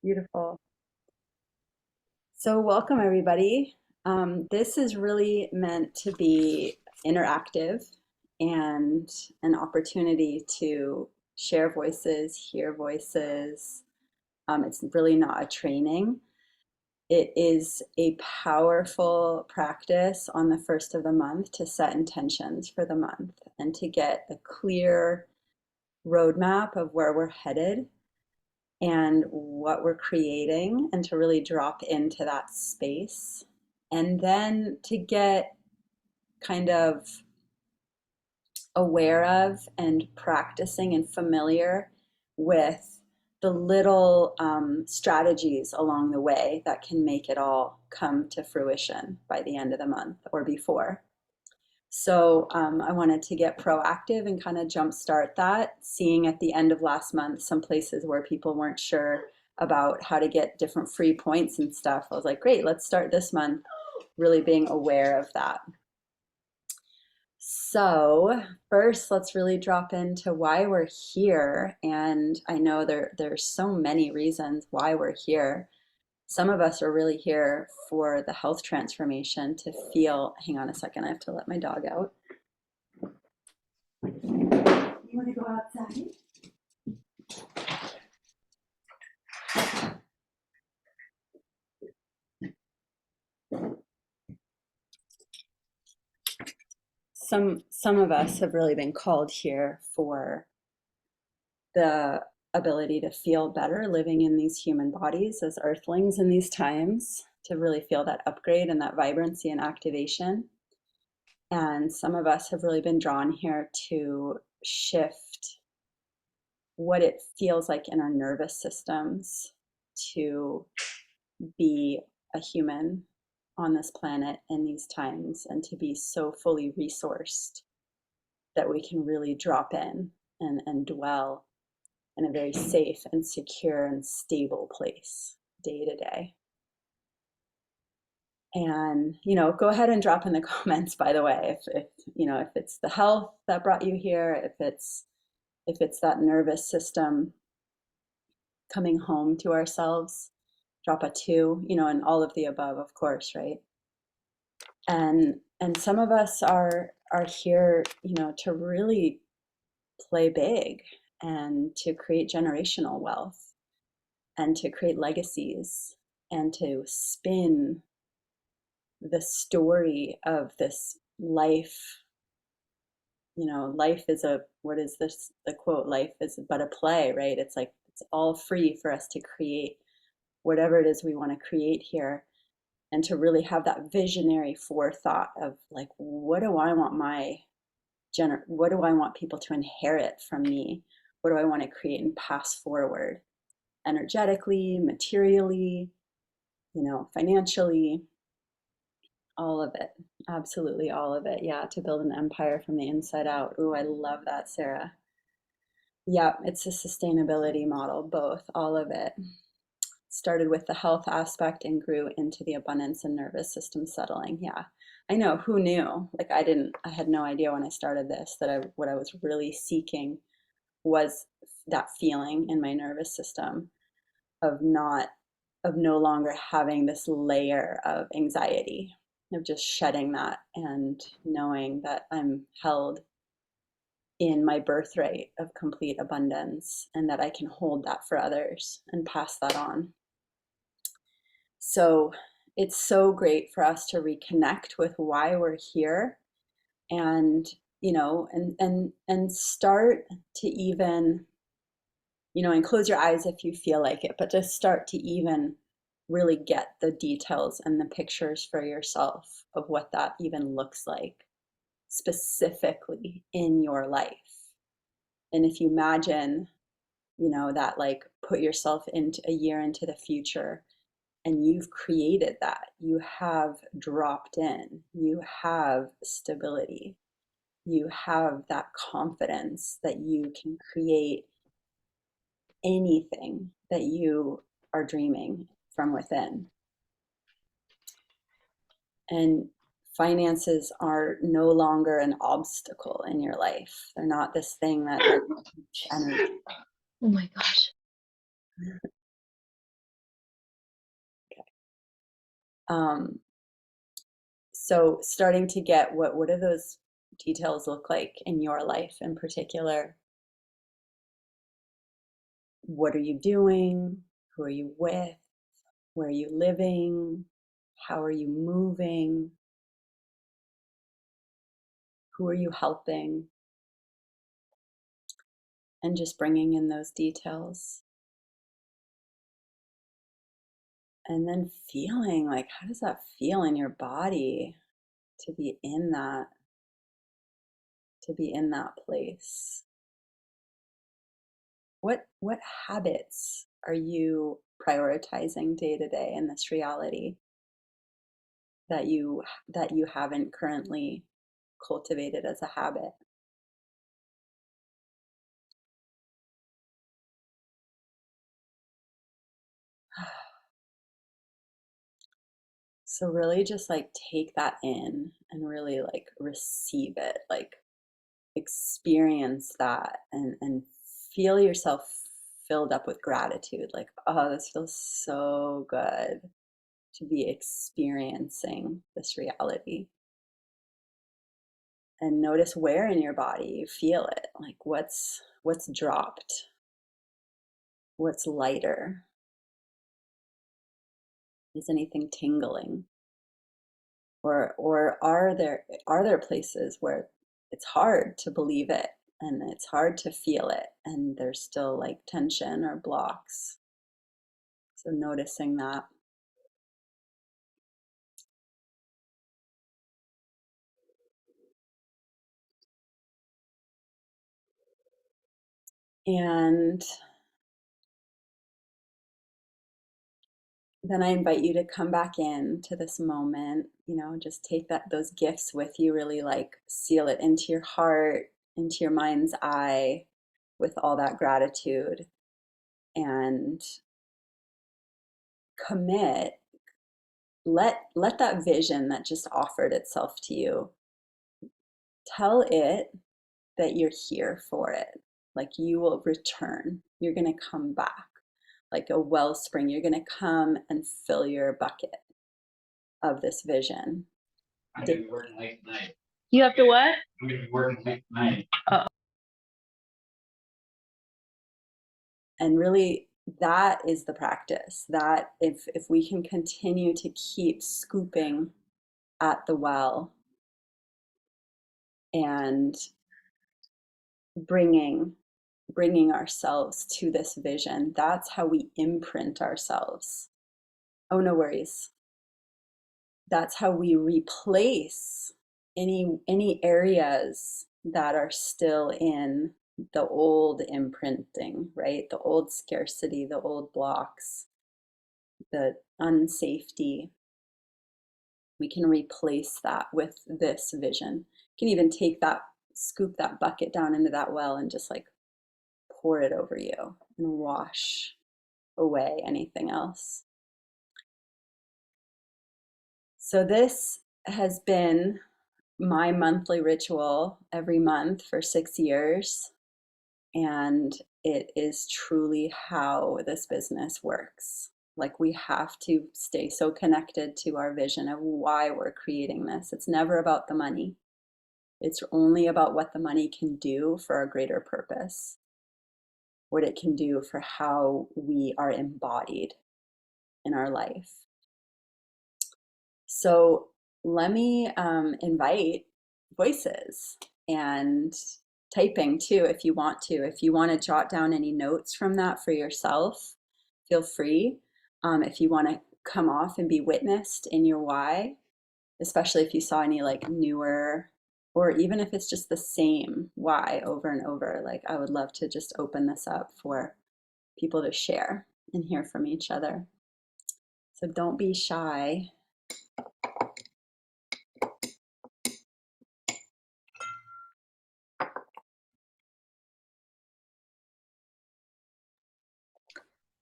Beautiful. So welcome everybody. This is really meant to be interactive and an opportunity to share voices, hear voices. It's really not a training. It is a powerful practice on the first of the month to set intentions for the month and to get a clear roadmap of where we're headed and what we're creating, and to really drop into that space. And then to get kind of aware of and practicing and familiar with the little strategies along the way that can make it all come to fruition by the end of the month or before. So I wanted to get proactive and kind of jumpstart that, seeing at the end of last month some places where people weren't sure about how to get different free points and stuff. I was like, great, let's start this month really being aware of that. So first, let's really drop into why we're here. And I know there's so many reasons why we're here. Some of us are really here for the health transformation to feel, hang on a second, I have to let my dog out. You want to go outside? Some of us have really been called here for the ability to feel better living in these human bodies as earthlings in these times, to really feel that upgrade and that vibrancy and activation. And some of us have really been drawn here to shift what it feels like in our nervous systems to be a human on this planet in these times, and to be so fully resourced that we can really drop in and dwell in a very safe and secure and stable place day to day. And go ahead and drop in the comments, by the way, if it's the health that brought you here, if it's that nervous system coming home to ourselves, drop a 2, and all of the above, of course, right? And some of us are here, to really play big and to create generational wealth and to create legacies and to spin the story of this life. Life is what is this, the quote, life is but a play, right? It's like it's all free for us to create whatever it is we want to create here, and to really have that visionary forethought of like, what do I want what do I want people to inherit from me? What do I want to create and pass forward energetically, materially, financially, all of it. Absolutely all of it. Yeah, to build an empire from the inside out. Ooh, I love that, Sarah. Yeah, it's a sustainability model, both, all of it. Started with the health aspect and grew into the abundance and nervous system settling. Yeah, I know, who knew? Like I had no idea when I started this that what I was really seeking was that feeling in my nervous system of no longer having this layer of anxiety, of just shedding that and knowing that I'm held in my birthright of complete abundance, and that I can hold that for others and pass that on. So it's so great for us to reconnect with why we're here, and and start to even, and close your eyes if you feel like it, but just start to even really get the details and the pictures for yourself of what that even looks like specifically in your life. And if you imagine, that, like, put yourself into a year into the future, and you've created that, you have dropped in, you have stability, you have that confidence that you can create anything that you are dreaming from within. And finances are no longer an obstacle in your life. They're not this thing that like energy. Oh my gosh. So starting to get what do those details look like in your life in particular? What are you doing? Who are you with? Where are you living? How are you moving? Who are you helping? And just bringing in those details. And then feeling like, how does that feel in your body to be in that, place? What habits are you prioritizing day to day in this reality that you haven't currently cultivated as a habit? So really just like take that in and really like receive it, like experience that and feel yourself filled up with gratitude. Like, oh, this feels so good to be experiencing this reality. And notice where in your body you feel it. Like what's dropped, what's lighter. Is anything tingling? Or are there places where it's hard to believe it and it's hard to feel it and there's still like tension or blocks? So noticing that. And then I invite you to come back in to this moment, just take those gifts with you, really like seal it into your heart, into your mind's eye with all that gratitude, and commit. Let that vision that just offered itself to you, tell it that you're here for it. Like you will return. You're going to come back like a wellspring. You're going to come and fill your bucket of this vision. I'm gonna be working late tonight. You have to what? I'm gonna be working late tonight. And really, that is the practice. That if we can continue to keep scooping at the well and bringing ourselves to this vision, that's how we imprint ourselves. Oh, no worries. That's how we replace any areas that are still in the old imprinting, right? The old scarcity, the old blocks, the unsafety. We can replace that with this vision. You can even take that, scoop that bucket down into that well and just like pour it over you and wash away anything else. So this has been my monthly ritual every month for 6 years. And it is truly how this business works. Like we have to stay so connected to our vision of why we're creating this. It's never about the money. It's only about what the money can do for a greater purpose, what it can do for how we are embodied in our life. So let me invite voices and typing too if you want to. If you want to jot down any notes from that for yourself, feel free. If you want to come off and be witnessed in your why, especially if you saw any like newer, or even if it's just the same why over and over, like I would love to just open this up for people to share and hear from each other. So don't be shy.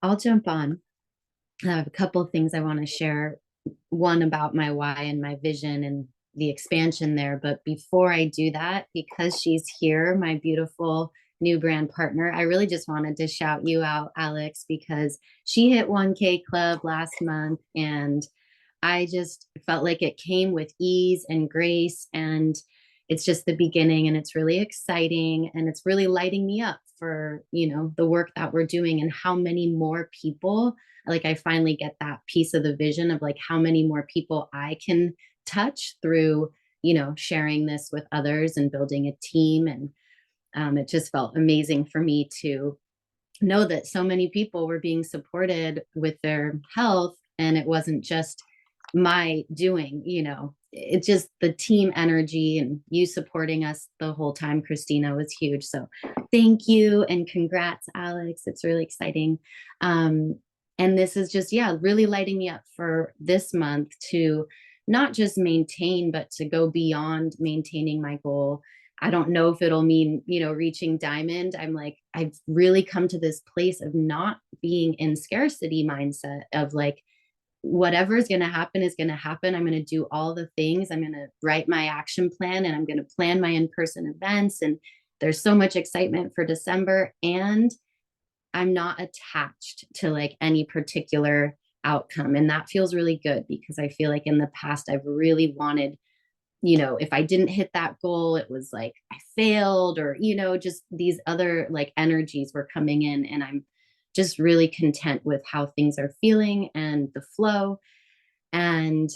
I'll jump on. I have a couple of things I want to share. One about my why and my vision and the expansion there. But before I do that, because she's here, my beautiful new brand partner, I really just wanted to shout you out, Alex, because she hit 1K Club last month. And I just felt like it came with ease and grace, and it's just the beginning, and it's really exciting, and it's really lighting me up for, the work that we're doing and how many more people, like I finally get that piece of the vision of like how many more people I can touch through, sharing this with others and building a team. And it just felt amazing for me to know that so many people were being supported with their health, and it wasn't just my doing. It's just the team energy and you supporting us the whole time, Christina, was huge. So thank you and congrats, Alex. It's really exciting. And this is just, yeah, really lighting me up for this month to not just maintain, but to go beyond maintaining my goal. I don't know if it'll mean, reaching diamond. I'm like, I've really come to this place of not being in scarcity mindset of like, whatever is going to happen is going to happen. I'm going to do all the things. I'm going to write my action plan, and I'm going to plan my in-person events. And there's so much excitement for December, and I'm not attached to like any particular outcome. And that feels really good, because I feel like in the past, I've really wanted, if I didn't hit that goal, it was like I failed, or, just these other like energies were coming in. And I'm just really content with how things are feeling and the flow. And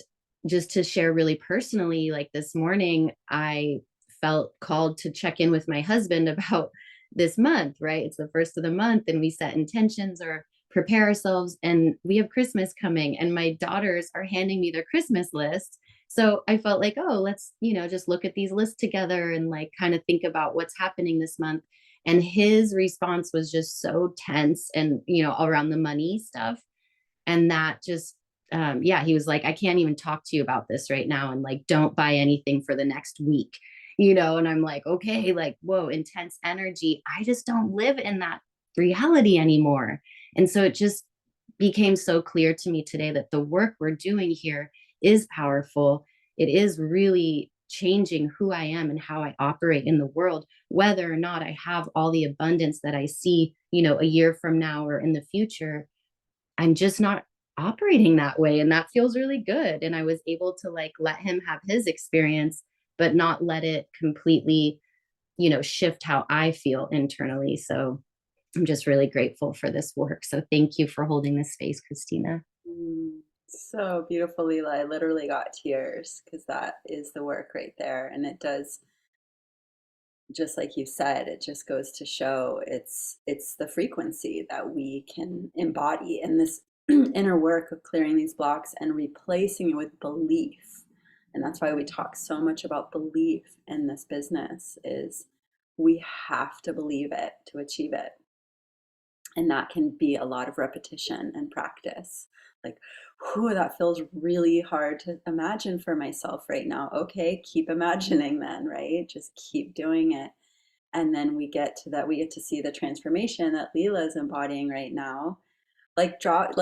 just to share really personally, like this morning, I felt called to check in with my husband about this month, right? It's the first of the month, and we set intentions or prepare ourselves, and we have Christmas coming, and my daughters are handing me their Christmas list. So I felt like, oh, let's, just look at these lists together and like kind of think about what's happening this month. And his response was just so tense and, around the money stuff. And that just, yeah, he was like, I can't even talk to you about this right now. And like, don't buy anything for the next week, and I'm like, okay, like, whoa, intense energy. I just don't live in that reality anymore. And so it just became so clear to me today that the work we're doing here is powerful. It is really changing who I am and how I operate in the world, whether or not I have all the abundance that I see, a year from now or in the future. I'm just not operating that way. And that feels really good. And I was able to like let him have his experience, but not let it completely, shift how I feel internally. So I'm just really grateful for this work. So thank you for holding this space, Christina. So beautiful, Leela. I literally got tears because that is the work right there. And it does, just like you said, it just goes to show it's the frequency that we can embody in this inner work of clearing these blocks and replacing it with belief. And that's why we talk so much about belief in this business, is we have to believe it to achieve it. And that can be a lot of repetition and practice. Like, whew, that feels really hard to imagine for myself right now. Okay, keep imagining then, right? Just keep doing it. And then we get to that, we get to see the transformation that Leela is embodying right now. Draw,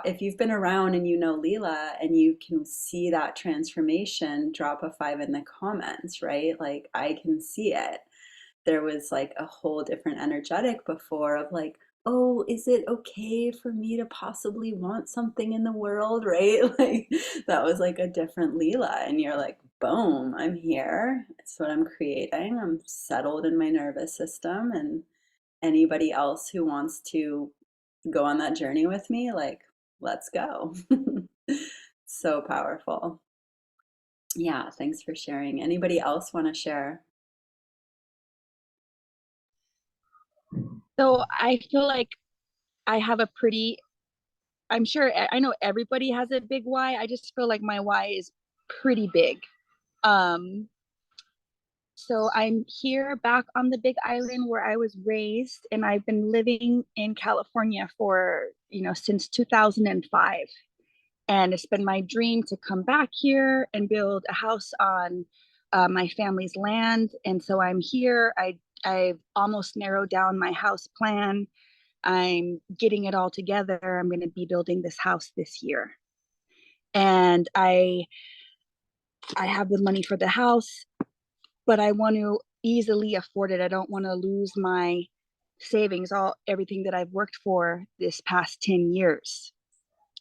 if you've been around and you know Leela and you can see that transformation, drop a 5 in the comments, right? Like, I can see it. There was like a whole different energetic before of like, oh, is it okay for me to possibly want something in the world, right? Like, that was like a different Leela. And you're like, boom, I'm here. It's what I'm creating. I'm settled in my nervous system. And anybody else who wants to go on that journey with me, like, let's go. So powerful. Yeah, thanks for sharing. Anybody else want to share? So I feel like I have a pretty, I'm sure, I know everybody has a big why. I just feel like my why is pretty big. Um, so I'm here back on the Big Island where I was raised, and I've been living in California for, since 2005. And it's been my dream to come back here and build a house on my family's land. And so I'm here. I've almost narrowed down my house plan. I'm getting it all together. I'm going to be building this house this year. And I have the money for the house, but I want to easily afford it. I don't want to lose my savings, everything that I've worked for this past 10 years.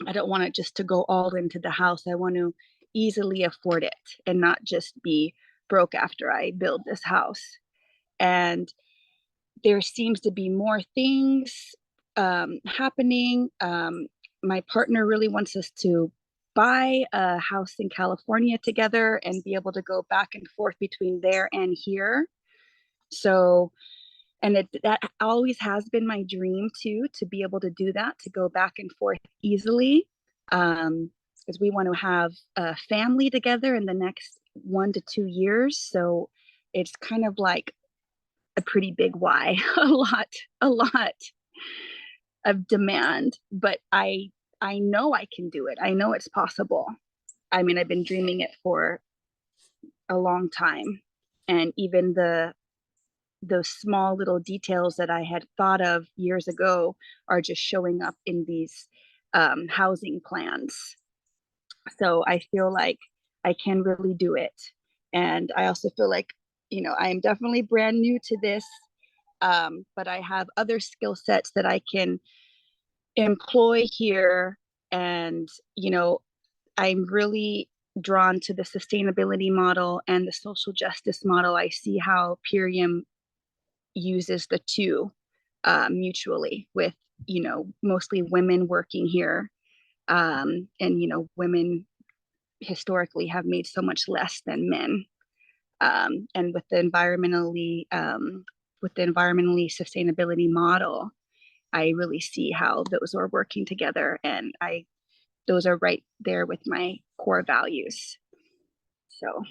I don't want it just to go all into the house. I want to easily afford it and not just be broke after I build this house. And there seems to be more things happening. My partner really wants us to buy a house in California together and be able to go back and forth between there and here. So, and that always has been my dream too, to be able to do that, to go back and forth easily. Because we want to have a family together in the next 1 to 2 years. So it's kind of like a pretty big why, a lot of demand, but I know I can do it. I know it's possible. I mean, I've been dreaming it for a long time. And even those small little details that I had thought of years ago are just showing up in these housing plans. So I feel like I can really do it. And I also feel like, I am definitely brand new to this, but I have other skill sets that I can employ here. And, I'm really drawn to the sustainability model and the social justice model. I see how Purium uses the two mutually with, mostly women working here. And, women historically have made so much less than men. And with the environmentally sustainability model, I really see how those are working together, and those are right there with my core values. So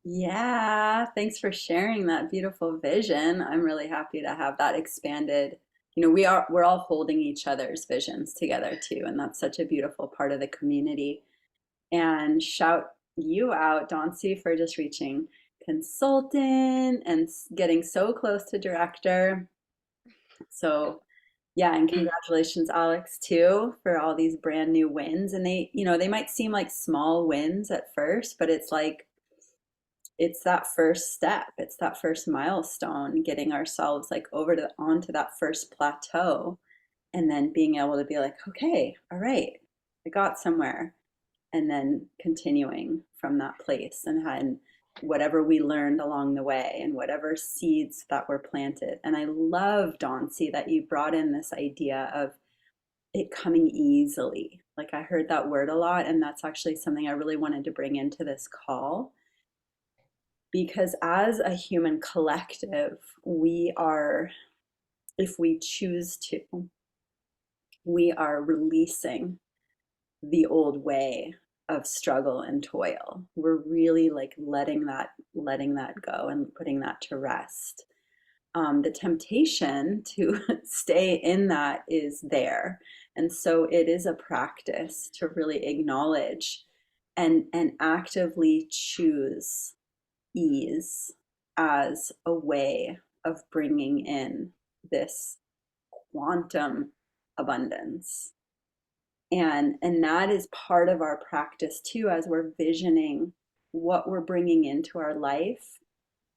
Yeah, thanks for sharing that beautiful vision. I'm really happy to have that expanded. We're all holding each other's visions together too, and that's such a beautiful part of the community. And shout you out, Dauncey, for just reaching consultant and getting so close to director. So yeah, and congratulations, Alex, too, for all these brand new wins. And they might seem like small wins at first, but it's like it's that first step. It's that first milestone, getting ourselves like onto that first plateau, and then being able to be like, okay, all right, I got somewhere, and then continuing from that place and whatever we learned along the way and whatever seeds that were planted. And I love, Dauncey, that you brought in this idea of it coming easily. Like I heard that word a lot, and that's actually something I really wanted to bring into this call because as a human collective, if we choose to, we are releasing the old way of struggle and toil. We're really like letting that go and putting that to rest. The temptation to stay in that is there. And so it is a practice to really acknowledge and actively choose ease as a way of bringing in this quantum abundance. And that is part of our practice too, as we're visioning what we're bringing into our life.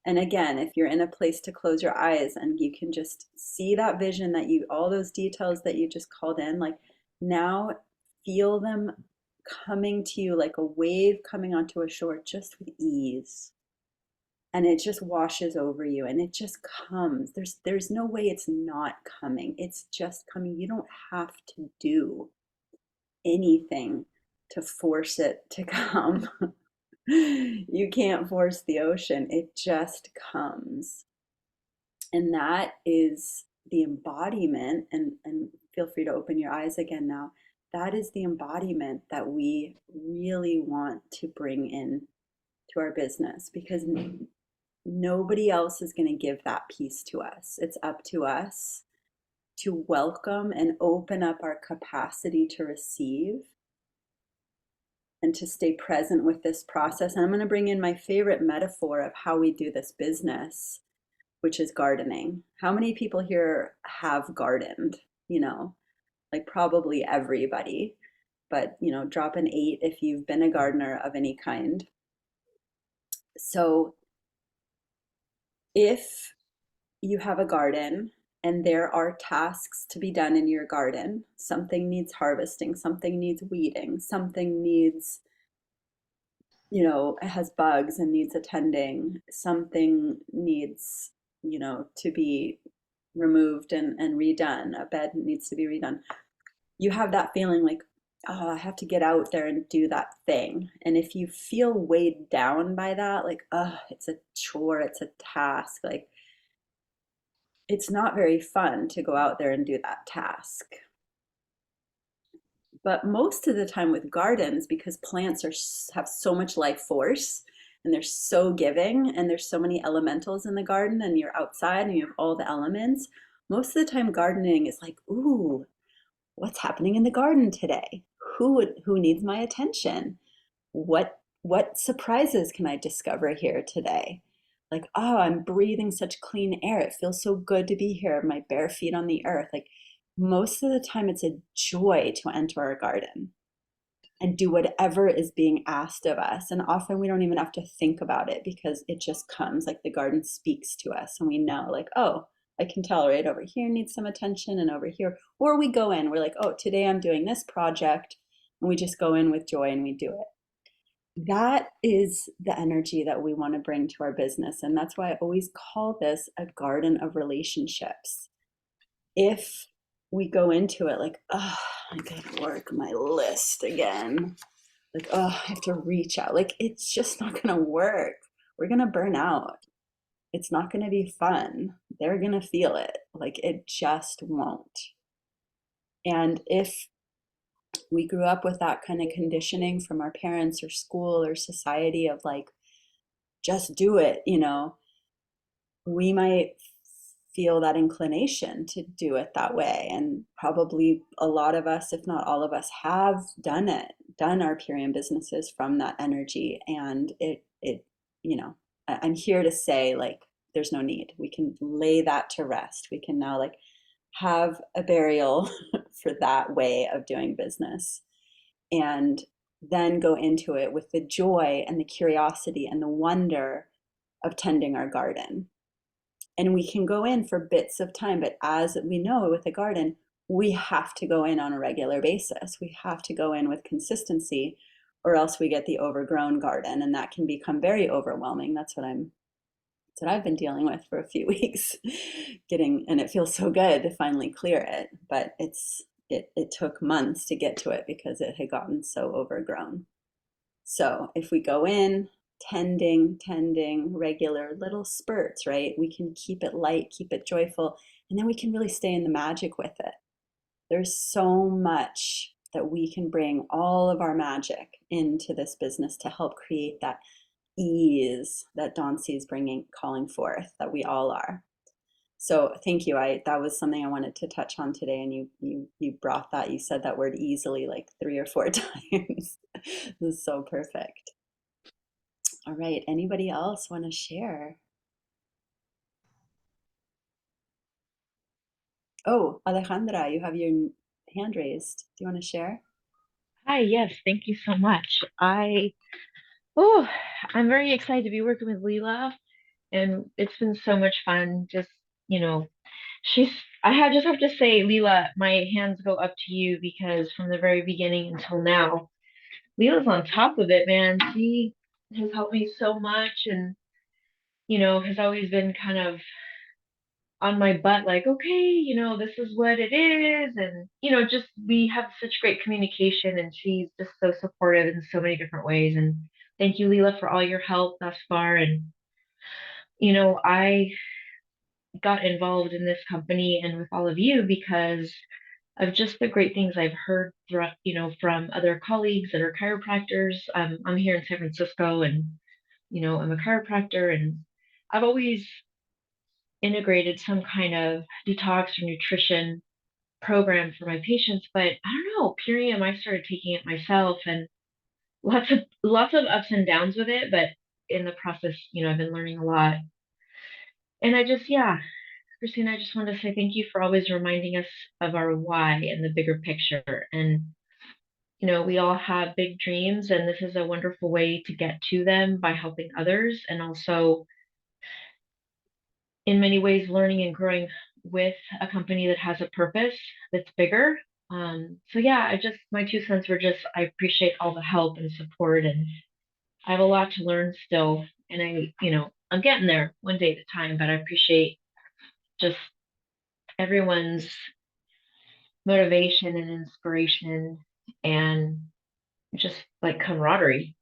And again, if you're in a place to close your eyes and you can just see that vision, all those details that you just called in, like now feel them coming to you like a wave coming onto a shore just with ease. And it just washes over you and it just comes. There's no way it's not coming. It's just coming. You don't have to do anything to force it to come. You can't force the ocean, it just comes. And that is the embodiment, and feel free to open your eyes again now. That is the embodiment that we really want to bring in to our business because nobody else is going to give that piece to us. It's up to us to welcome and open up our capacity to receive and to stay present with this process. And I'm going to bring in my favorite metaphor of how we do this business, which is gardening. How many people here have gardened? Like probably everybody, but drop an 8 if you've been a gardener of any kind. So if you have a garden and there are tasks to be done in your garden. Something needs harvesting, something needs weeding, something needs, it has bugs and needs attending, something needs, to be removed and redone, a bed needs to be redone. You have that feeling like, oh, I have to get out there and do that thing. And if you feel weighed down by that, like, oh, it's a chore, it's a task, like, it's not very fun to go out there and do that task. But most of the time with gardens, because plants have so much life force and they're so giving, and there's so many elementals in the garden, and you're outside and you have all the elements, most of the time gardening is like, ooh, what's happening in the garden today? Who needs my attention? What surprises can I discover here today? Like, oh, I'm breathing such clean air. It feels so good to be here, my bare feet on the earth. Like, most of the time it's a joy to enter our garden and do whatever is being asked of us. And often we don't even have to think about it because it just comes, like the garden speaks to us and we know, like, oh, I can tell right over here needs some attention and over here. Or we go in, we're like, oh, today I'm doing this project. And we just go in with joy and we do it. That is the energy that we want to bring to our business. And that's why I always call this a garden of relationships. If we go into it like, oh, I gotta work my list again. Like, oh, I have to reach out. Like, it's just not gonna work. We're gonna burn out. It's not gonna be fun. They're gonna feel it. Like, it just won't. And if we grew up with that kind of conditioning from our parents or school or society of like, just do it, we might feel that inclination to do it that way. And probably a lot of us, if not all of us, have done our Purium businesses from that energy. And I'm here to say, like, there's no need. We can lay that to rest. We can now, like, have a burial for that way of doing business, and then go into it with the joy and the curiosity and the wonder of tending our garden. And we can go in for bits of time, but as we know with a garden, we have to go in on a regular basis. We have to go in with consistency, or else we get the overgrown garden, and that can become very overwhelming. That's what I've been dealing with for a few weeks, and it feels so good to finally clear it, but it took months to get to it because it had gotten so overgrown. So if we go in tending regular little spurts, right? We can keep it light, keep it joyful, and then we can really stay in the magic with it. There's so much that we can bring all of our magic into this business to help create that ease that Dawncy is calling forth, that we all are. So thank you. That was something I wanted to touch on today, and you brought that. You said that word easily like 3 or 4 times. This is so perfect. All right. Anybody else want to share? Oh, Alejandra, you have your hand raised. Do you want to share? Hi, yes, thank you so much. Oh, I'm very excited to be working with Leela, and it's been so much fun. Just, you know, she's, just have to say, Leela, my hands go up to you because from the very beginning until now, Leela's on top of it, man. She has helped me so much and, has always been kind of on my butt, like, okay, this is what it is. And, just we have such great communication and she's just so supportive in so many different ways. And thank you, Leela, for all your help thus far. And, I got involved in this company and with all of you because of just the great things I've heard throughout, from other colleagues that are chiropractors. I'm here in San Francisco and, I'm a chiropractor and I've always integrated some kind of detox or nutrition program for my patients, but I don't know, Purium, I started taking it myself and lots of ups and downs with it, but in the process, I've been learning a lot. And yeah, Christine, I just want to say thank you for always reminding us of our why and the bigger picture. And we all have big dreams, and this is a wonderful way to get to them by helping others and also in many ways learning and growing with a company that has a purpose that's bigger. So yeah, my 2 cents were just, I appreciate all the help and support, and I have a lot to learn still. And I'm getting there one day at a time, but I appreciate just everyone's motivation and inspiration and just like camaraderie.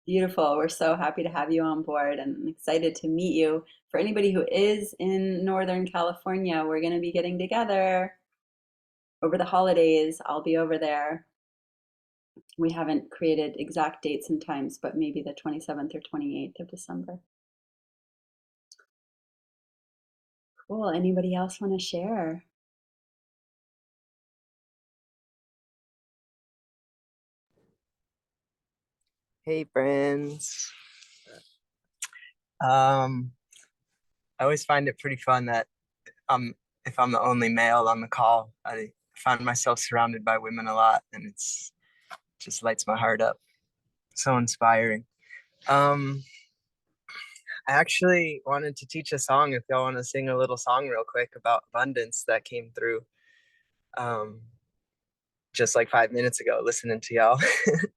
Beautiful. We're so happy to have you on board and excited to meet you. For anybody who is in Northern California, we're going to be getting together over the holidays. I'll be over there. We haven't created exact dates and times, but maybe the 27th or 28th of December. Cool. Anybody else want to share? Hey friends. I always find it pretty fun that if I'm the only male on the call, I find myself surrounded by women a lot, and it's just lights my heart up. So inspiring. I actually wanted to teach a song if y'all want to sing a little song real quick about abundance that came through just like 5 minutes ago listening to y'all. It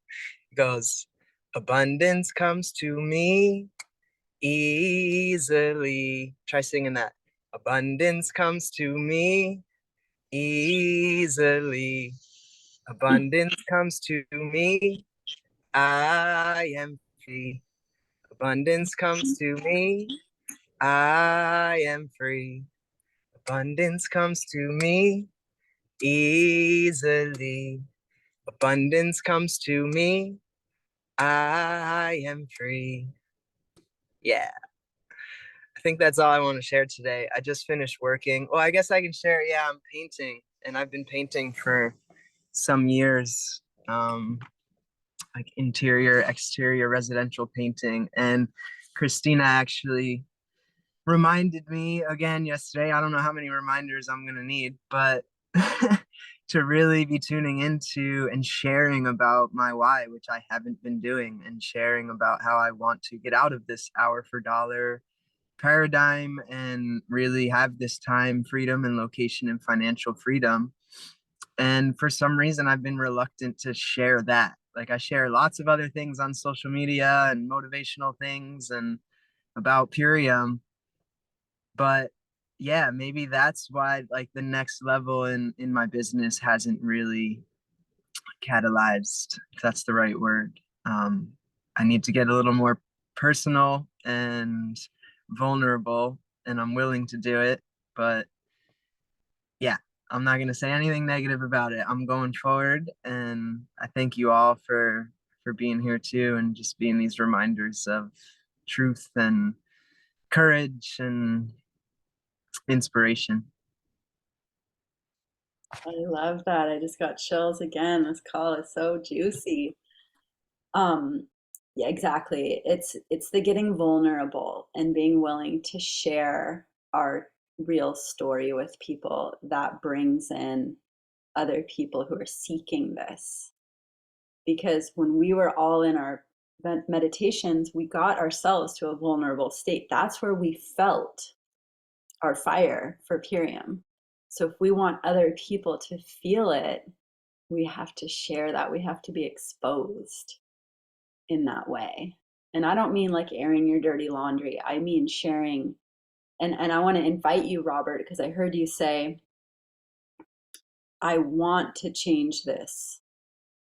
goes, abundance comes to me easily. Try singing that. Abundance comes to me easily. Abundance comes to me. I am free. Abundance comes to me. I am free. Abundance comes to me easily. Abundance comes to me. I am free. Yeah. I think that's all I want to share today. I just finished working. Well, I guess I can share. Yeah, I'm painting, and I've been painting for some years, like interior, exterior, residential painting. And Christina actually reminded me again yesterday. I don't know how many reminders I'm going to need, but to really be tuning into and sharing about my why, which I haven't been doing, and sharing about how I want to get out of this hour for dollar paradigm and really have this time freedom and location and financial freedom. And for some reason, I've been reluctant to share that. Like, I share lots of other things on social media and motivational things and about Purium, but yeah, maybe that's why like the next level in my business hasn't really catalyzed, if that's the right word. I need to get a little more personal and vulnerable, and I'm willing to do it. But yeah, I'm not going to say anything negative about it. I'm going forward, and I thank you all for being here too, and just being these reminders of truth and courage and inspiration. I love that. I just got chills again. This call is so juicy. Yeah, exactly. It's the getting vulnerable and being willing to share our real story with people that brings in other people who are seeking this. Because when we were all in our meditations, we got ourselves to a vulnerable state. That's where we felt our fire for Purium. So if we want other people to feel it, we have to share that. We have to be exposed in that way. And I don't mean like airing your dirty laundry. I mean sharing. And I want to invite you, Robert, because I heard you say, I want to change this.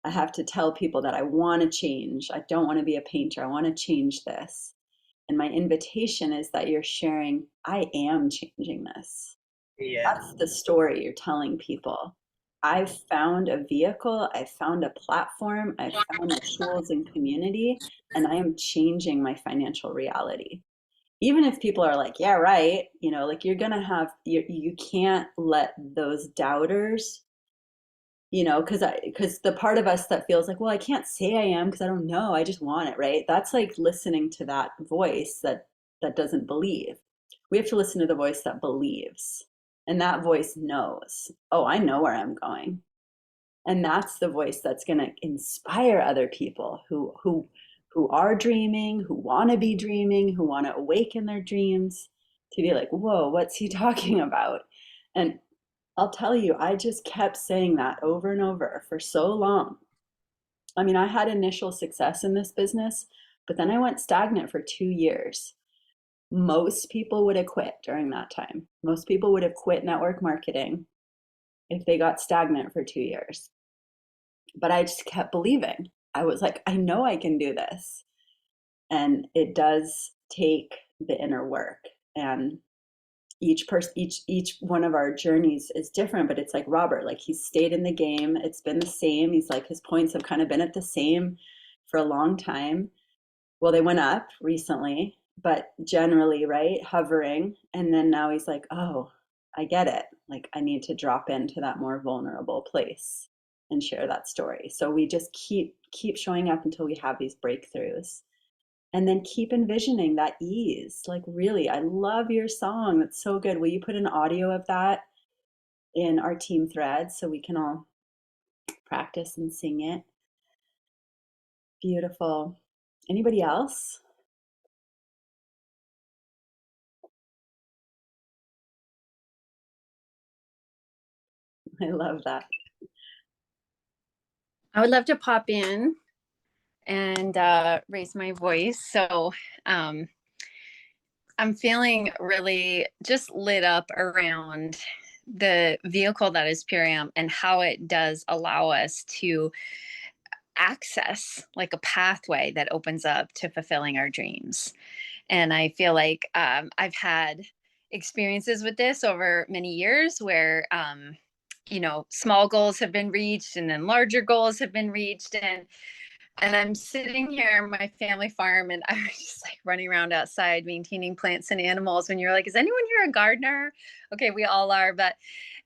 I have to tell people that I want to change. I don't want to be a painter. I want to change this. And my invitation is that you're sharing, I am changing this. Yeah. That's the story you're telling people. I've found a vehicle, I've found a platform, I've found the tools and community, and I am changing my financial reality. Even if people are like, yeah, right, like you're gonna have, you can't let those doubters, because the part of us that feels like, well, I can't say I am because I don't know, I just want it, right? That's like listening to that voice that doesn't believe. We have to listen to the voice that believes, and that voice knows, oh, I know where I'm going. And that's the voice that's going to inspire other people who are dreaming, who want to be dreaming, who want to awaken their dreams, to be like, whoa, what's he talking about? And I'll tell you, I just kept saying that over and over for so long. I mean, I had initial success in this business, but then I went stagnant for 2 years. Most people would have quit during that time. Most people would have quit network marketing if they got stagnant for 2 years. But I just kept believing. I was like, I know I can do this. And it does take the inner work. And each one of our journeys is different, but it's like Robert, like he's stayed in the game. It's been the same. He's like, his points have kind of been at the same for a long time. Well, they went up recently, but generally, right, hovering. And then now he's like, oh, I get it. Like I need to drop into that more vulnerable place and share that story. So we just keep showing up until we have these breakthroughs. And then keep envisioning that ease. Like really, I love your song. That's so good. Will you put an audio of that in our team thread so we can all practice and sing it? Beautiful. Anybody else? I love that. I would love to pop in and raise my voice. So I'm feeling really just lit up around the vehicle that is Purium and how it does allow us to access like a pathway that opens up to fulfilling our dreams. And I feel like I've had experiences with this over many years where, small goals have been reached and then larger goals have been reached. And I'm sitting here on my family farm and I'm just like running around outside maintaining plants and animals. When you're like, is anyone here a gardener? Okay, we all are. But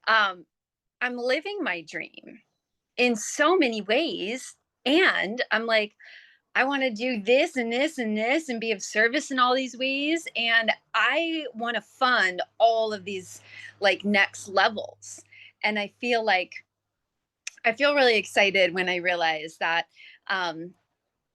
I'm living my dream in so many ways. And I'm like, I want to do this and this and this and be of service in all these ways. And I want to fund all of these like next levels. And I feel really excited when I realize that um,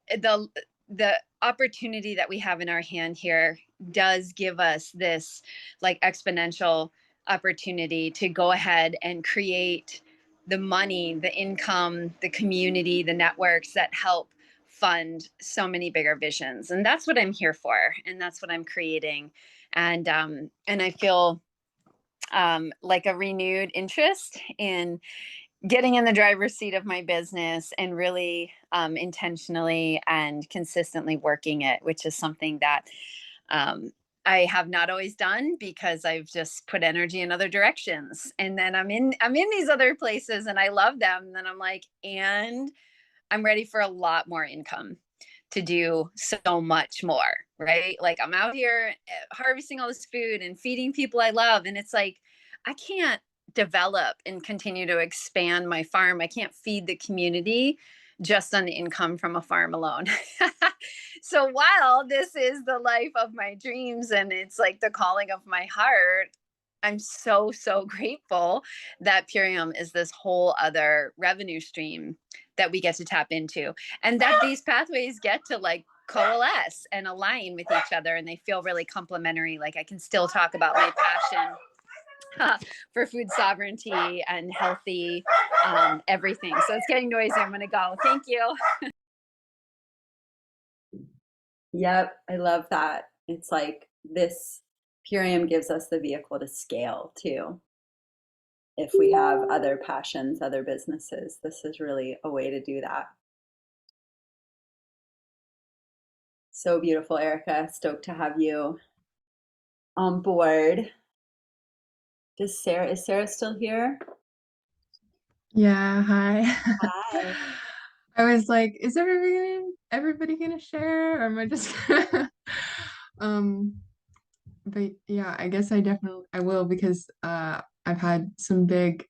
the opportunity that we have in our hand here does give us this like exponential opportunity to go ahead and create the money, the income, the community, the networks that help fund so many bigger visions. And that's what I'm here for. And that's what I'm creating. And I feel like a renewed interest in getting in the driver's seat of my business and really intentionally and consistently working it, which is something that um, I have not always done because I've just put energy in other directions. And then I'm in these other places and I love them. And then I'm like, and I'm ready for a lot more income to do so much more, right? Like I'm out here harvesting all this food and feeding people I love. And it's like, I can't develop and continue to expand my farm. I can't feed the community just on the income from a farm alone. So while this is the life of my dreams and it's like the calling of my heart, I'm so, so grateful that Purium is this whole other revenue stream that we get to tap into and that these pathways get to like coalesce and align with each other and they feel really complementary. Like I can still talk about my passion for food sovereignty and healthy everything. So it's getting noisy. I'm going to go. Thank you. Yep, I love that. It's like this Purium gives us the vehicle to scale too. If we have other passions, other businesses, this is really a way to do that. So beautiful, Erica. Stoked to have you on board. Is Sarah still here? Yeah, hi. Hi. I was like, is everybody gonna share or am I just gonna um but yeah, I guess I will because I've had some big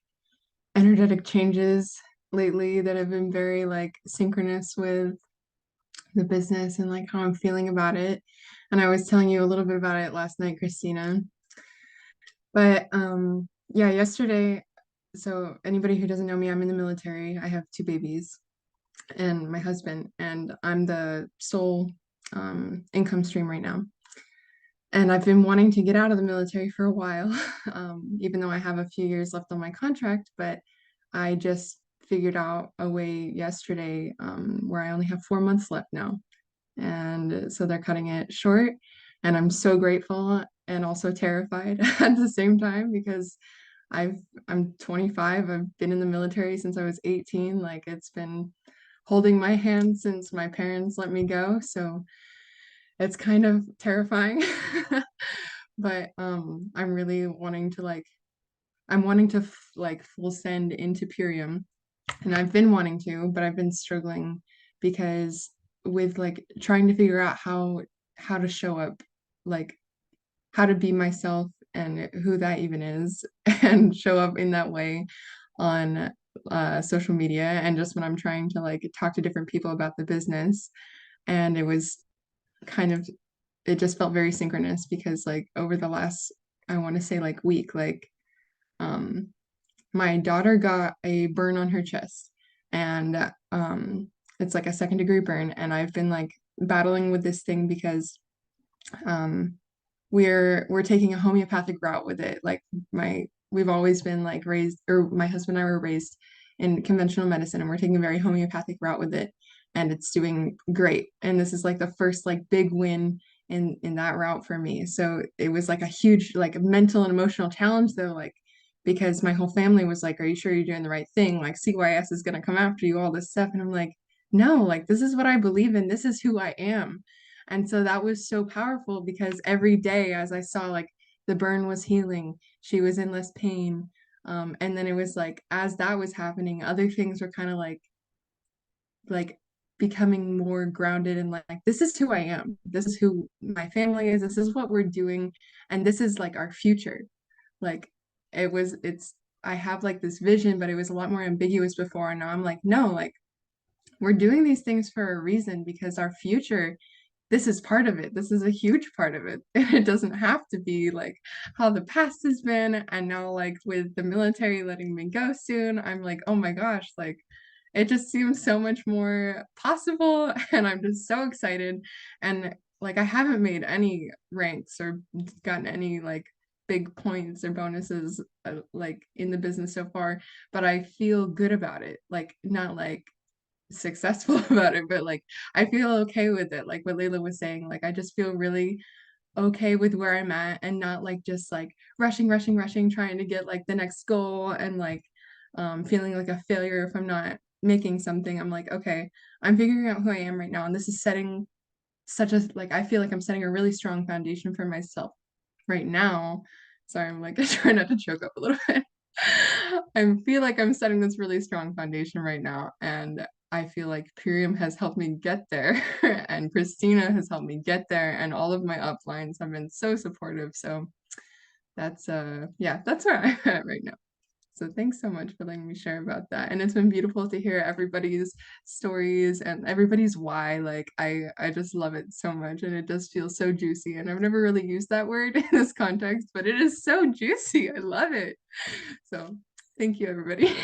energetic changes lately that have been very like synchronous with the business and like how I'm feeling about it. And I was telling you a little bit about it last night, Christina. But yeah, yesterday, so anybody who doesn't know me, I'm in the military. I have two babies. and my husband, and I'm the sole income stream right now. And I've been wanting to get out of the military for a while, even though I have a few years left on my contract. But I just figured out a way yesterday where I only have 4 months left now. And so they're cutting it short. And I'm so grateful and also terrified at the same time because I'm 25. I've been in the military since I was 18. Like it's been holding my hand since my parents let me go. So it's kind of terrifying. But I'm really wanting to I'm wanting to like full send into Purium, and I've been wanting to, but I've been struggling because with like trying to figure out how to show up, like how to be myself and who that even is and show up in that way on social media and just when I'm trying to like talk to different people about the business. And it was kind of it just felt very synchronous because like over the last I want to say like week, like um my daughter got a burn on her chest, and it's like a second-degree burn, and I've been like battling with this thing because um we're taking a homeopathic route with it. Like we've always been like raised, or my husband and I were raised in conventional medicine, and we're taking a very homeopathic route with it, and it's doing great. And this is like the first like big win in that route for me. So it was like a huge like mental and emotional challenge though, like because my whole family was like, "Are you sure you're doing the right thing? Like CYS is gonna come after you, all this stuff." And I'm like, "No, like this is what I believe in. This is who I am." And so that was so powerful because every day as I saw like the burn was healing, she was in less pain. And then it was like as that was happening, other things were kind of like becoming more grounded and like this is who I am. This is who my family is. This is what we're doing. And this is like our future. Like it's I have like this vision, but it was a lot more ambiguous before. And now I'm like, no, like we're doing these things for a reason because our future, this is part of it. This is a huge part of it. And it doesn't have to be like how the past has been. And now, like with the military letting me go soon, I'm like, oh my gosh, like it just seems so much more possible. And I'm just so excited. And like, I haven't made any ranks or gotten any like big points or bonuses like in the business so far, but I feel good about it. Like, not like successful about it, but like I feel okay with it. Like what Layla was saying, like I just feel really okay with where I'm at and not like just like rushing, trying to get like the next goal and like feeling like a failure if I'm not making something. I'm like, okay, I'm figuring out who I am right now. And this is setting such a like I feel like I'm setting a really strong foundation for myself right now. Sorry, I'm like I try not to choke up a little bit. I feel like I'm setting this really strong foundation right now, and I feel like Purium has helped me get there, and Christina has helped me get there, and all of my uplines have been so supportive. So that's yeah, that's where I'm at right now. So thanks so much for letting me share about that. And it's been beautiful to hear everybody's stories and everybody's why. Like I just love it so much and it does feel so juicy. And I've never really used that word in this context, but it is so juicy. I love it. So thank you everybody.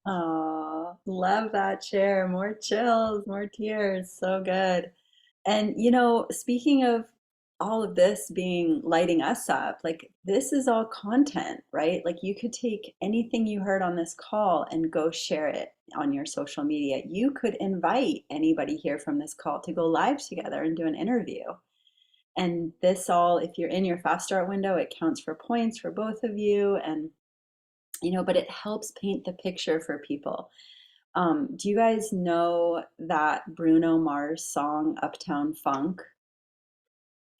Oh, love that share. More chills, more tears. So good. And speaking of all of this being lighting us up, like this is all content, right? Like you could take anything you heard on this call and go share it on your social media. You could invite anybody here from this call to go live together and do an interview. And this all, if you're in your fast start window, it counts for points for both of you. And but it helps paint the picture for people. Do you guys know that Bruno Mars song, Uptown Funk?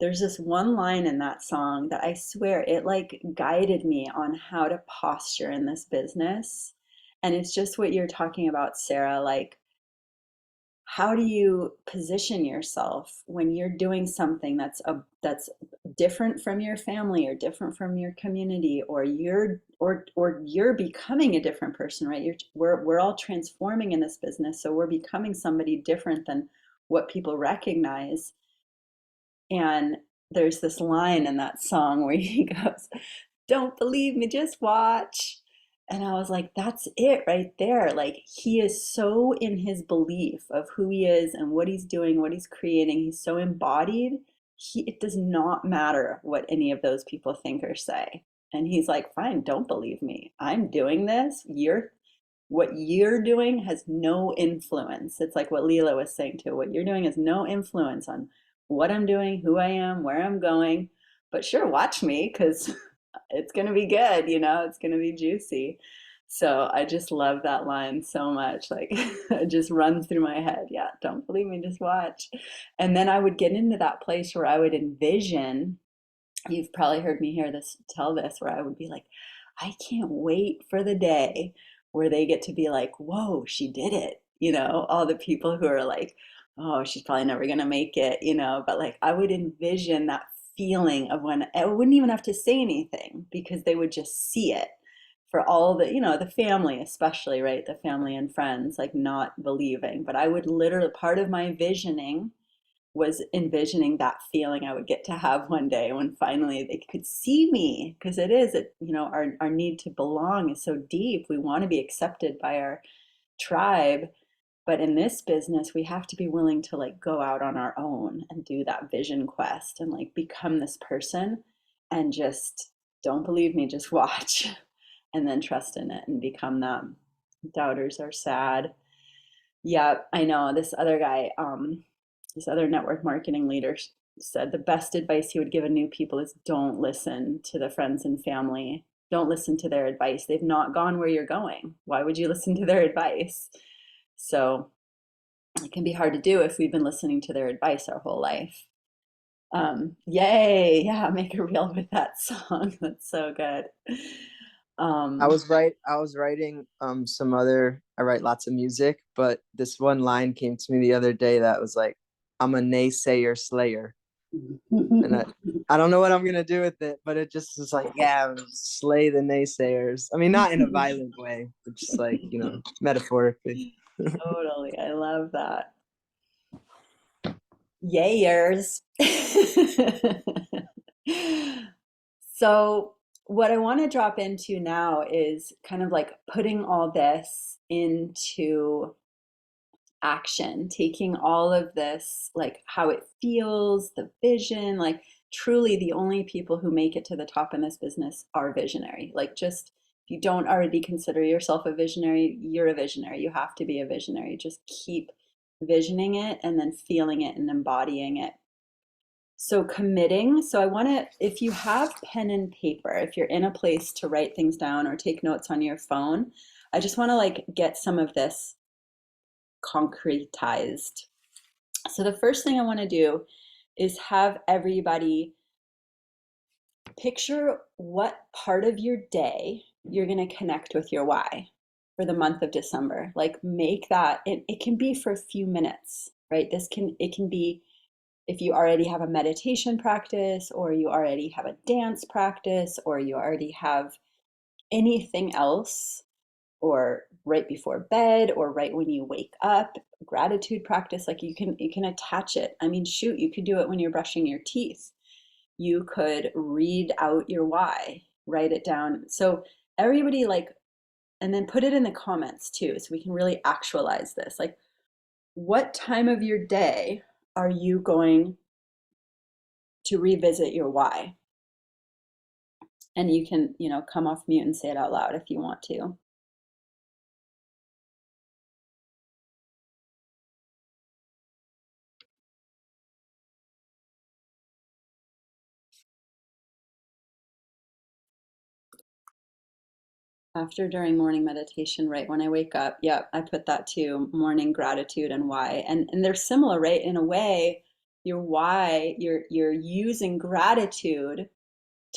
There's this one line in that song that I swear it like guided me on how to posture in this business. And it's just what you're talking about, Sarah. Like, how do you position yourself when you're doing something that's different from your family or different from your community, or you're becoming a different person, right? We're all transforming in this business, so we're becoming somebody different than what people recognize. And there's this line in that song where he goes, "Don't believe me, just watch." And I was like, that's it right there. Like, he is so in his belief of who he is and what he's doing, what he's creating. He's so embodied. It does not matter what any of those people think or say. And he's like, fine, don't believe me. I'm doing this. What you're doing has no influence. It's like what Leela was saying too. What you're doing has no influence on what I'm doing, who I am, where I'm going. But sure, watch me, because it's going to be good, it's going to be juicy. So I just love that line so much. Like, it just runs through my head. Yeah, don't believe me, just watch. And then I would get into that place where I would envision, you've probably heard me tell this, where I would be like, I can't wait for the day where they get to be like, whoa, she did it. All the people who are like, oh, she's probably never going to make it, but like I would envision that feeling of when I wouldn't even have to say anything because they would just see it for all the family, especially, right? The family and friends, like not believing. But I would literally, part of my visioning was envisioning that feeling I would get to have one day when finally they could see me, because our need to belong is so deep. We want to be accepted by our tribe, but in this business we have to be willing to like go out on our own and do that vision quest and like become this person, and just don't believe me, just watch, and then trust in it and become them. Doubters are sad. Yeah, I know. This other network marketing leader said the best advice he would give a new people is don't listen to the friends and family. Don't listen to their advice. They've not gone where you're going. Why would you listen to their advice? So it can be hard to do if we've been listening to their advice our whole life. Yay. Yeah, make a reel with that song. That's so good. I was writing I write lots of music, but this one line came to me the other day that was like, I'm a naysayer slayer. And I don't know what I'm gonna do with it, but it just is like, yeah, slay the naysayers. I mean, not in a violent way, but just like, metaphorically. Totally. I love that. Yayers. So, what I want to drop into now is kind of like putting all this into action, taking all of this, like how it feels, the vision, like truly the only people who make it to the top in this business are visionary. Like, just if you don't already consider yourself a visionary, you're a visionary. You have to be a visionary. Just keep visioning it and then feeling it and embodying it. So committing. So I want to, if you have pen and paper, if you're in a place to write things down or take notes on your phone, I just want to like get some of this concretized. So the first thing I want to do is have everybody picture what part of your day you're going to connect with your why for the month of December. Like, make that, it can be for a few minutes, right? It can be if you already have a meditation practice, or you already have a dance practice, or you already have anything else, or right before bed, or right when you wake up, gratitude practice. Like, you can attach it. I mean, shoot, you could do it when you're brushing your teeth. You could read out your why, write it down. So everybody, like, and then put it in the comments too, so we can really actualize this. Like, what time of your day are you going to revisit your why? And you can, come off mute and say it out loud if you want to. After, during morning meditation, right when I wake up, yep, I put that too, morning gratitude and why. And they're similar, right? In a way, your why, you're using gratitude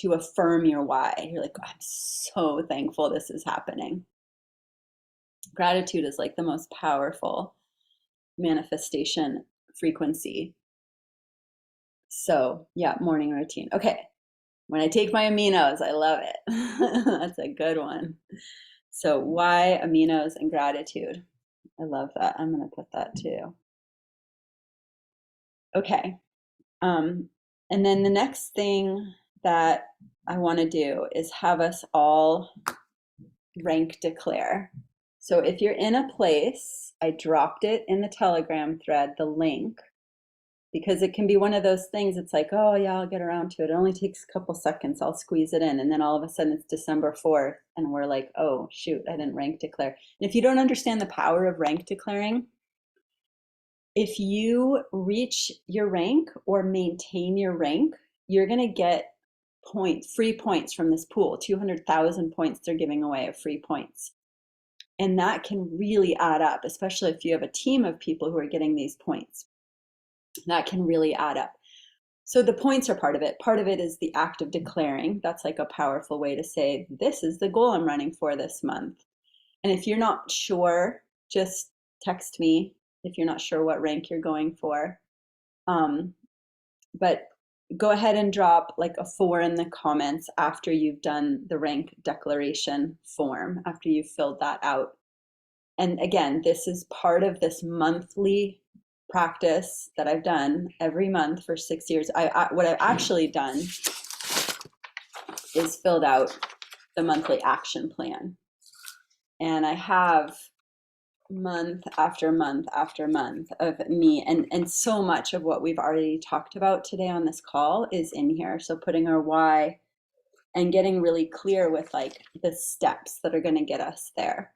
to affirm your why. You're like, oh, I'm so thankful this is happening. Gratitude is like the most powerful manifestation frequency. So yeah, morning routine. Okay. When I take my aminos, I love it. That's a good one. So why, aminos, and gratitude. I love that. I'm going to put that too. Okay. And then the next thing that I want to do is have us all rank declare. So if you're in a place, I dropped it in the Telegram thread, the link, because it can be one of those things. It's like, oh yeah, I'll get around to it. It only takes a couple seconds. I'll squeeze it in. And then all of a sudden it's December 4th and we're like, oh shoot, I didn't rank declare. And if you don't understand the power of rank declaring, if you reach your rank or maintain your rank, you're going to get free points from this pool. 200,000 points they're giving away of free points. And that can really add up, especially if you have a team of people who are getting these points. That can really add up. So the points are part of it. Part of it is the act of declaring. That's like a powerful way to say, this is the goal I'm running for this month. And if you're not sure, just text me if you're not sure what rank you're going for. But go ahead and drop like a 4 in the comments after you've done the rank declaration form, after you've filled that out. And again, this is part of this monthly practice that I've done every month for 6 years. What I've actually done is filled out the monthly action plan. And I have month after month after month of me, and so much of what we've already talked about today on this call is in here. So putting our why and getting really clear with like the steps that are going to get us there.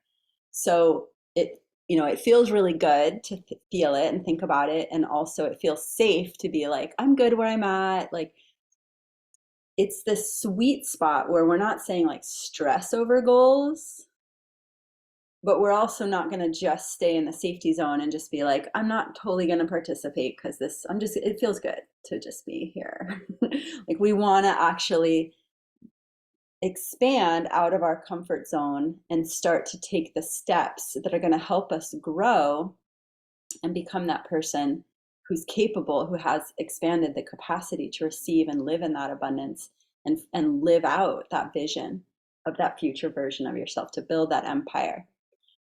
So it feels really good to feel it and think about it. And also it feels safe to be like, I'm good where I'm at. Like, it's this sweet spot where we're not saying like stress over goals, but we're also not going to just stay in the safety zone and just be like, I'm not totally going to participate because it feels good to just be here. Like, we want to actually expand out of our comfort zone and start to take the steps that are going to help us grow and become that person who's capable, who has expanded the capacity to receive and live in that abundance and live out that vision of that future version of yourself, to build that empire.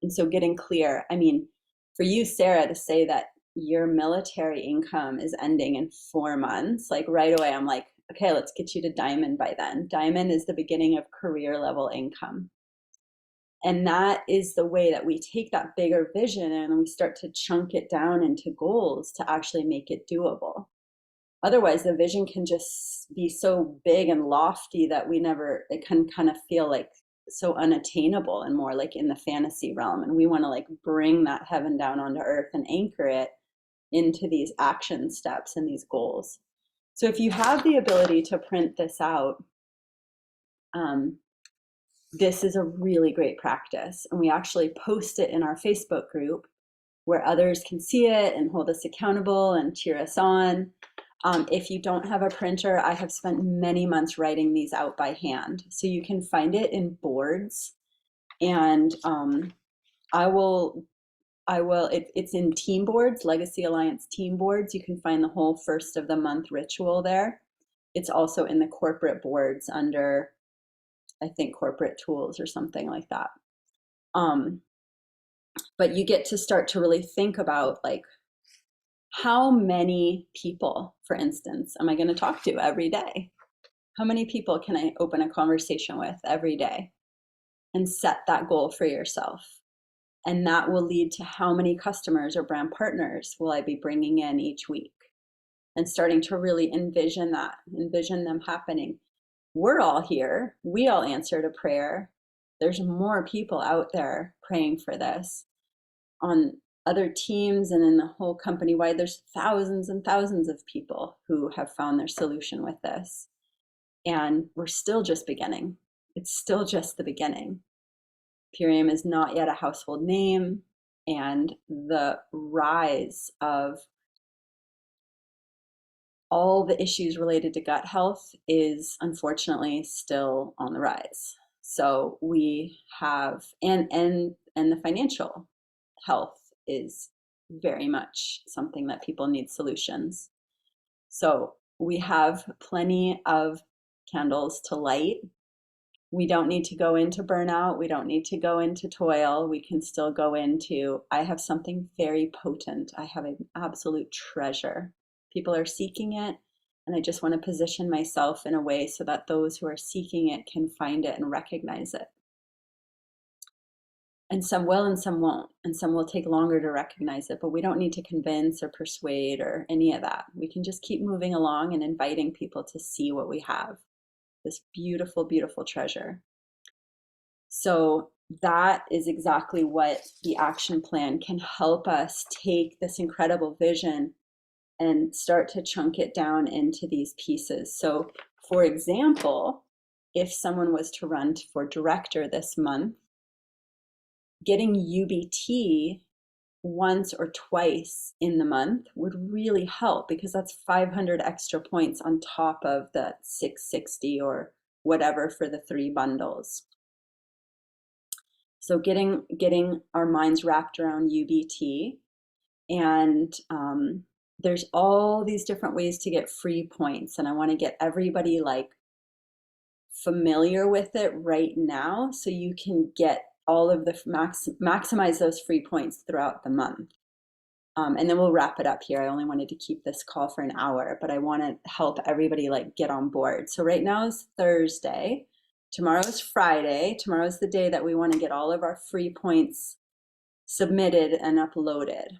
And so getting clear, I mean, for you, Sarah, to say that your military income is ending in 4 months, like right away, I'm like, okay, let's get you to diamond by then. Diamond is the beginning of career level income. And that is the way that we take that bigger vision and we start to chunk it down into goals to actually make it doable. Otherwise, the vision can just be so big and lofty that it can kind of feel like so unattainable and more like in the fantasy realm. And we want to like bring that heaven down onto earth and anchor it into these action steps and these goals. So if you have the ability to print this out, this is a really great practice. And we actually post it in our Facebook group where others can see it and hold us accountable and cheer us on. If you don't have a printer, I have spent many months writing these out by hand. So you can find it in boards. And it's in team boards, Legacy Alliance team boards. You can find the whole first of the month ritual there. It's also in the corporate boards under, I think, corporate tools or something like that. But you get to start to really think about like, how many people, for instance, am I going to talk to every day? How many people can I open a conversation with every day? And set that goal for yourself. And that will lead to how many customers or brand partners will I be bringing in each week? And starting to really envision them happening. We're all here. We all answered a prayer. There's more people out there praying for this. On other teams and in the whole company wide, there's thousands and thousands of people who have found their solution with this. And we're still just beginning. It's still just the beginning. Purium is not yet a household name, and the rise of all the issues related to gut health is unfortunately still on the rise. So we have, and the financial health is very much something that people need solutions. So we have plenty of candles to light. We don't need to go into burnout. We don't need to go into toil. We can still go into, I have something very potent. I have an absolute treasure. People are seeking it, and I just want to position myself in a way so that those who are seeking it can find it and recognize it. And some will and some won't. And some will take longer to recognize it, but we don't need to convince or persuade or any of that. We can just keep moving along and inviting people to see what we have, this beautiful, beautiful treasure. So that is exactly what the action plan can help us take this incredible vision and start to chunk it down into these pieces. So for example, if someone was to run for director this month, getting UBT once or twice in the month would really help, because that's 500 extra points on top of the 660 or whatever for the 3 bundles. So getting our minds wrapped around UBT, and there's all these different ways to get free points, and I want to get everybody like familiar with it right now so you can get all of the maximize those free points throughout the month. And then we'll wrap it up here. I only wanted to keep this call for an hour, but I want to help everybody like get on board. So right now is Thursday. Tomorrow's Friday. Tomorrow's the day that we want to get all of our free points submitted and uploaded.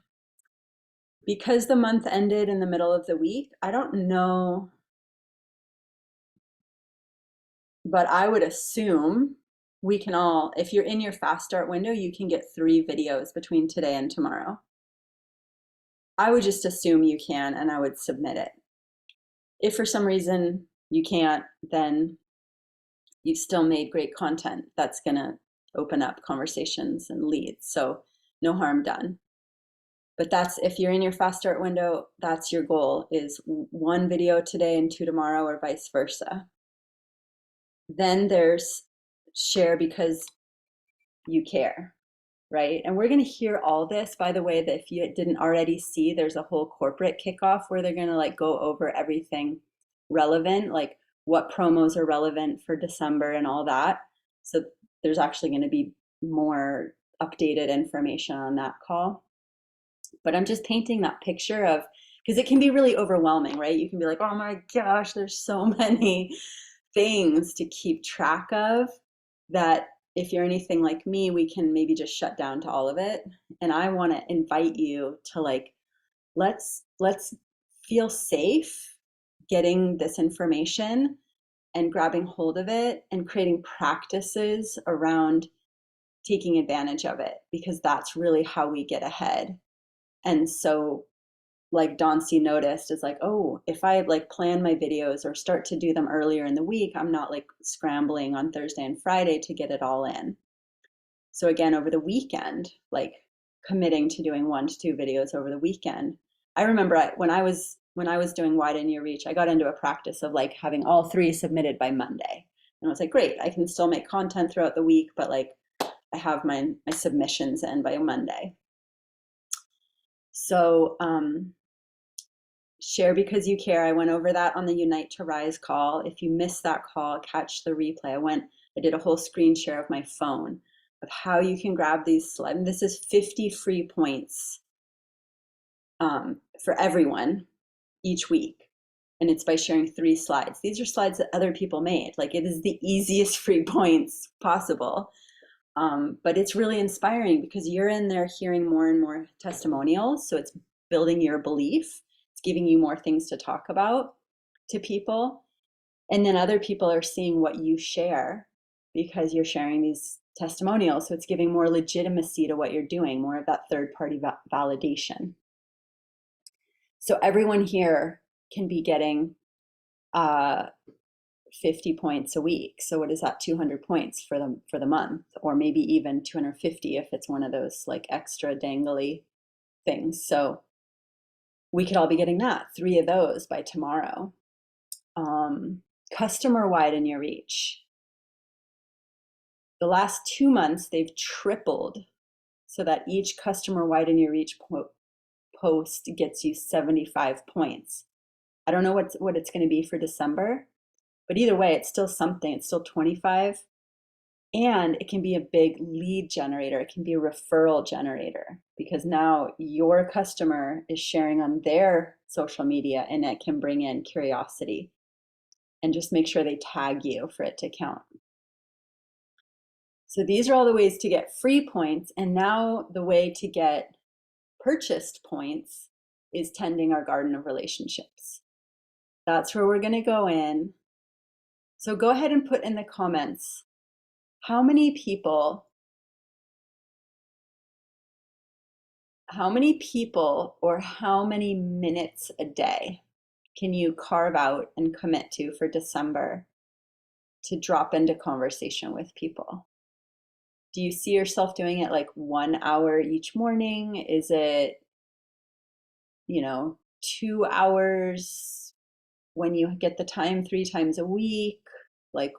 Because the month ended in the middle of the week, I don't know, but I would assume we can all, if you're in your fast start window, you can get 3 videos between today and tomorrow. I would just assume you can, and I would submit it. If for some reason you can't, then you've still made great content that's going to open up conversations and leads. So no harm done. But that's, if you're in your fast start window, that's your goal, is 1 video today and 2 tomorrow, or vice versa. Then there's share because you care, right? And we're going to hear all this, by the way, that if you didn't already see, there's a whole corporate kickoff where they're going to like go over everything relevant, like what promos are relevant for December and all that. So there's actually going to be more updated information on that call. But I'm just painting that picture of, because it can be really overwhelming, right? You can be like, oh my gosh, there's so many things to keep track of, that if you're anything like me, we can maybe just shut down to all of it. And I want to invite you to like, let's feel safe getting this information and grabbing hold of it and creating practices around taking advantage of it, because that's really how we get ahead. And so like Dauncey noticed, is like, oh, if I like plan my videos or start to do them earlier in the week, I'm not like scrambling on Thursday and Friday to get it all in. So again, over the weekend, like committing to doing 1 to 2 videos over the weekend. I remember when I was doing Widen Your Reach, I got into a practice of like having all 3 submitted by Monday. And I was like, great, I can still make content throughout the week, but like I have my submissions in by Monday. So share because you care. I went over that on the Unite to Rise call. If you missed that call, catch the replay. I did a whole screen share of my phone of how you can grab these slides. And this is 50 free points for everyone each week. And it's by sharing 3 slides. These are slides that other people made. Like, it is the easiest free points possible. But it's really inspiring because you're in there hearing more and more testimonials. So it's building your belief. It's giving you more things to talk about to people. And then other people are seeing what you share because you're sharing these testimonials. So it's giving more legitimacy to what you're doing, more of that third-party validation. So everyone here can be getting 50 points a week. So what is that? 200 points for the month, or maybe even 250 if it's one of those like extra dangly things. So we could all be getting that, 3 of those by tomorrow. Customer Widen Your Reach. The last 2 months, they've tripled so that each Customer Widen Your Reach post gets you 75 points. I don't know what it's going to be for December, but either way, it's still something. It's still 25. And it can be a big lead generator. It can be a referral generator, because now your customer is sharing on their social media and it can bring in curiosity. And just make sure they tag you for it to count. So these are all the ways to get free points. And now the way to get purchased points is tending our garden of relationships. That's where we're going to go in. So go ahead and put in the comments, how many people or how many minutes a day can you carve out and commit to for December to drop into conversation with people? Do you see yourself doing it like 1 hour each morning? Is it, 2 hours when you get the time 3 times a week? Like,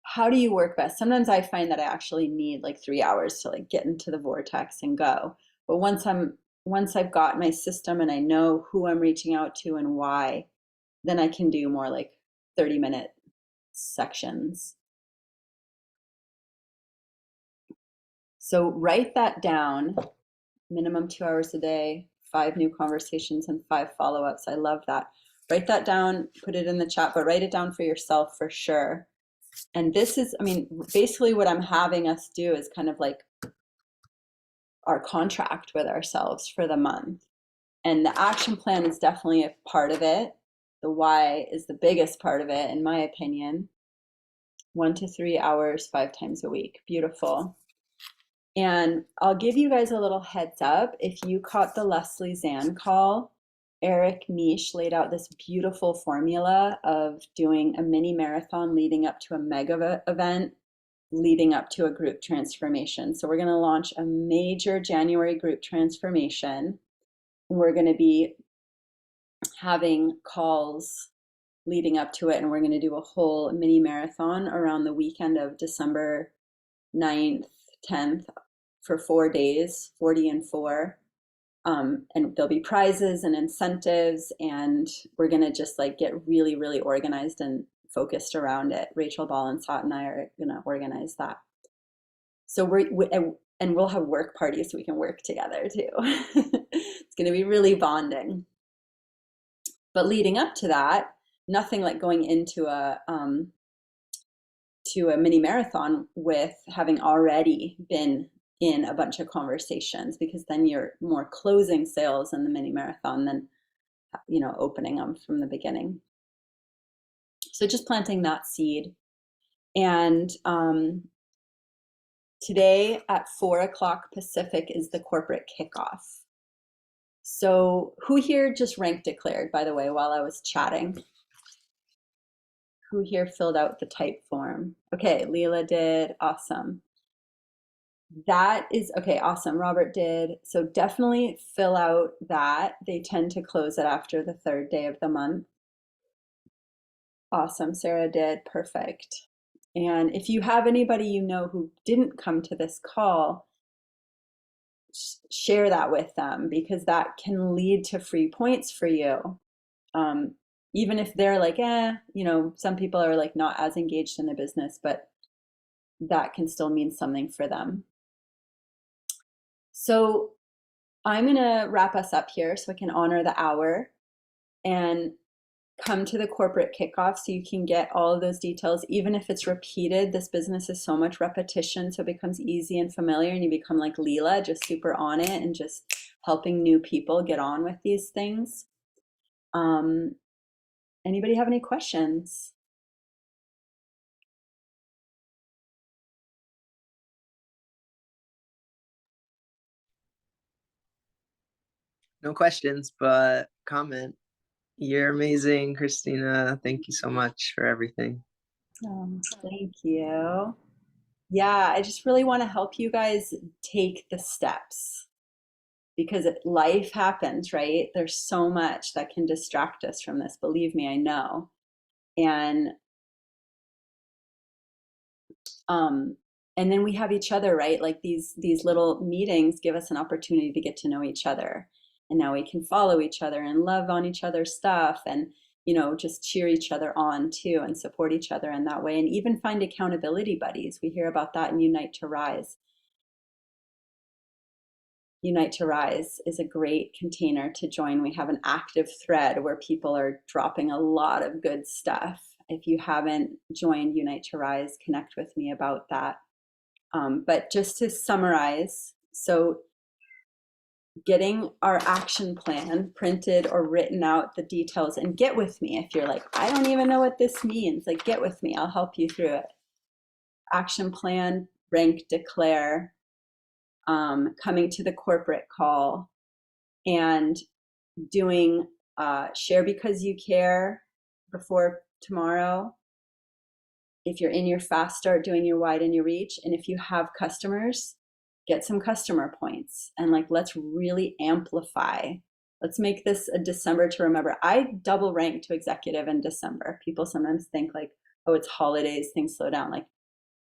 how do you work best? Sometimes I find that I actually need like 3 hours to like get into the vortex and go. But once I've got my system and I know who I'm reaching out to and why, then I can do more like 30-minute sections. So write that down, minimum 2 hours a day, 5 new conversations and 5 follow-ups. I love that. Write that down, put it in the chat, but write it down for yourself for sure. And this is, basically what I'm having us do is kind of like our contract with ourselves for the month. And the action plan is definitely a part of it. The why is the biggest part of it, in my opinion. 1 to 3 hours, 5 times a week. Beautiful. And I'll give you guys a little heads up. If you caught the Leslie Zan call, Eric Nish laid out this beautiful formula of doing a mini marathon leading up to a mega event, leading up to a group transformation. So we're going to launch a major January group transformation. We're going to be having calls leading up to it, and we're going to do a whole mini marathon around the weekend of December 9th, 10th for 4 days, 40 and 4. And there'll be prizes and incentives, and we're going to just like get really, really organized and focused around it. Rachel Ballensot and I are going to organize that. So we'll have work parties so we can work together too. It's going to be really bonding. But leading up to that, nothing like going into a mini marathon with having already been in a bunch of conversations, because then you're more closing sales in the mini marathon than opening them from the beginning. So just planting that seed. And today at 4 o'clock Pacific is the corporate kickoff. So who here just rank declared, by the way, while I was chatting? Who here filled out the type form? Okay, Leela did. Awesome. That is okay. Awesome. Robert did. So definitely fill out that. They tend to close it after the 3rd day of the month. Awesome. Sarah did. Perfect. And if you have anybody you know who didn't come to this call, share that with them, because that can lead to free points for you. Even if they're like, some people are like not as engaged in the business, but that can still mean something for them. So I'm going to wrap us up here so I can honor the hour and come to the corporate kickoff so you can get all of those details, even if it's repeated. This business is so much repetition, so it becomes easy and familiar, and you become like Leela, just super on it and just helping new people get on with these things. Anybody have any questions? No questions, but comment. You're amazing, Christina. Thank you so much for everything. Thank you. Yeah, I just really want to help you guys take the steps, because life happens, right? There's so much that can distract us from this. Believe me, I know. And then we have each other, right? Like these little meetings give us an opportunity to get to know each other. And now we can follow each other and love on each other's stuff, and just cheer each other on too, and support each other in that way, and even find accountability buddies. We hear about that in Unite to Rise. Unite to Rise is a great container to join. We have an active thread where people are dropping a lot of good stuff. If you haven't joined Unite to Rise, connect with me about that. But just to summarize, so getting our action plan printed or written out, the details, and get with me. If you're like, I don't even know what this means, like, get with me, I'll help you through it. Action plan, rank, declare, coming to the corporate call, and doing share because you care before tomorrow. If you're in your fast, start doing your wide and your reach. And if you have customers, get some customer points, and like, let's really amplify. Let's make this a December to remember. I double rank to executive in December. People sometimes think like, oh, it's holidays, things slow down. Like,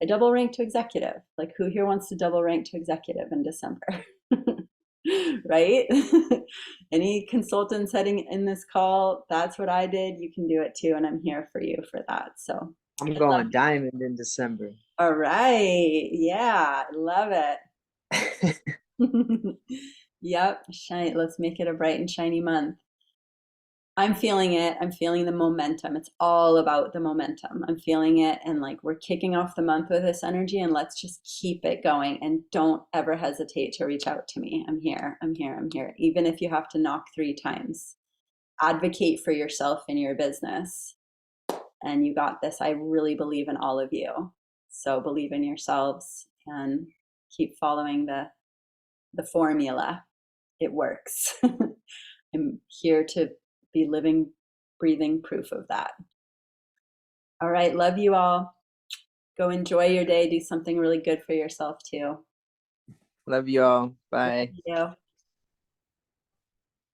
I double rank to executive. Like, who here wants to double rank to executive in December? Right? Any consultants heading in this call, that's what I did. You can do it too, and I'm here for you for that. So I'm going diamond in December. all right. Yeah, love it. Yep, shine. Let's make it a bright and shiny month. I'm feeling it. I'm feeling the momentum. It's all about the momentum. I'm feeling it. And like, we're kicking off the month with this energy, and let's just keep it going. And don't ever hesitate to reach out to me. I'm here. I'm here. I'm here. Even if you have to knock 3 times, advocate for yourself in your business. And you got this. I really believe in all of you. So believe in yourselves and keep following the formula. It works. I'm here to be living, breathing proof of that. All right. Love you all. Go enjoy your day. Do something really good for yourself too. Love you all. Bye. Thank you.